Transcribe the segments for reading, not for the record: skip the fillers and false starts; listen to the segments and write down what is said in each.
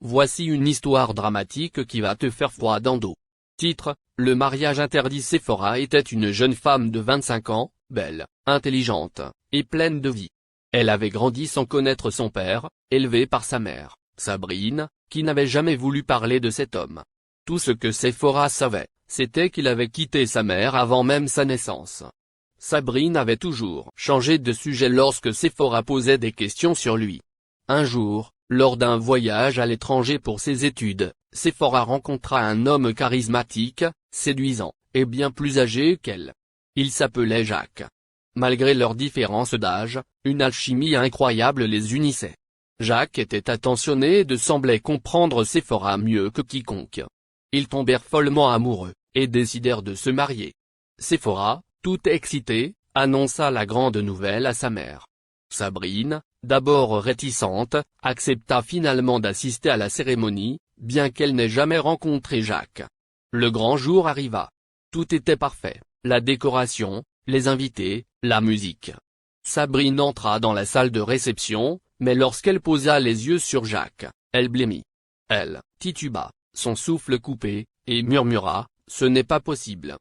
Voici une histoire dramatique qui va te faire froid dans le dos. Titre, le mariage interdit. Séphora était une jeune femme de 25 ans, belle, intelligente, et pleine de vie. Elle avait grandi sans connaître son père, élevé par sa mère, Sabrine, qui n'avait jamais voulu parler de cet homme. Tout ce que Séphora savait, c'était qu'il avait quitté sa mère avant même sa naissance. Sabrine avait toujours changé de sujet lorsque Séphora posait des questions sur lui. Un jour, lors d'un voyage à l'étranger pour ses études, Séphora rencontra un homme charismatique, séduisant, et bien plus âgé qu'elle. Il s'appelait Jacques. Malgré leurs différences d'âge, une alchimie incroyable les unissait. Jacques était attentionné et semblait comprendre Séphora mieux que quiconque. Ils tombèrent follement amoureux, et décidèrent de se marier. Séphora, toute excitée, annonça la grande nouvelle à sa mère. Sabrine, d'abord réticente, accepta finalement d'assister à la cérémonie, bien qu'elle n'ait jamais rencontré Jacques. Le grand jour arriva. Tout était parfait, la décoration, les invités, la musique. Sabrine entra dans la salle de réception, mais lorsqu'elle posa les yeux sur Jacques, elle blêmit. Elle tituba, son souffle coupé, et murmura, « Ce n'est pas possible ».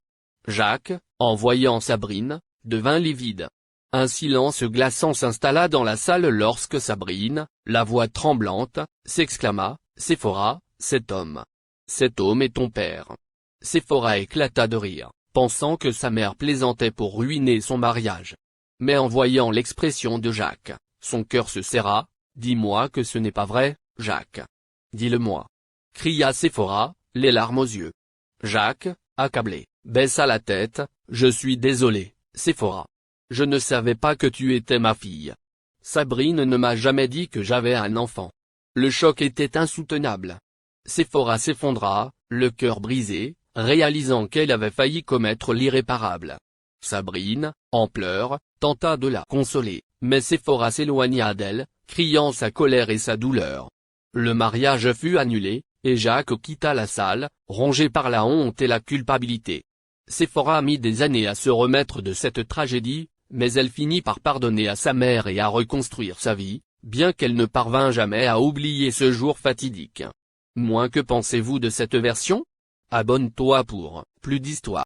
Jacques, en voyant Sabrine, devint livide. Un silence glaçant s'installa dans la salle lorsque Sabrine, la voix tremblante, s'exclama, « Séphora, cet homme est ton père ». Séphora éclata de rire, pensant que sa mère plaisantait pour ruiner son mariage. Mais en voyant l'expression de Jacques, son cœur se serra. « Dis-moi que ce n'est pas vrai, Jacques. Dis-le-moi » cria Séphora, les larmes aux yeux. Jacques, accablé, baissa la tête. « Je suis désolé, Séphora. Je ne savais pas que tu étais ma fille. Sabrine ne m'a jamais dit que j'avais un enfant. » Le choc était insoutenable. Séphora s'effondra, le cœur brisé, réalisant qu'elle avait failli commettre l'irréparable. Sabrine, en pleurs, tenta de la consoler, mais Séphora s'éloigna d'elle, criant sa colère et sa douleur. Le mariage fut annulé, et Jacques quitta la salle, rongé par la honte et la culpabilité. Séphora mit des années à se remettre de cette tragédie, mais elle finit par pardonner à sa mère et à reconstruire sa vie, bien qu'elle ne parvint jamais à oublier ce jour fatidique. Que pensez-vous de cette version? Abonne-toi pour plus d'histoires.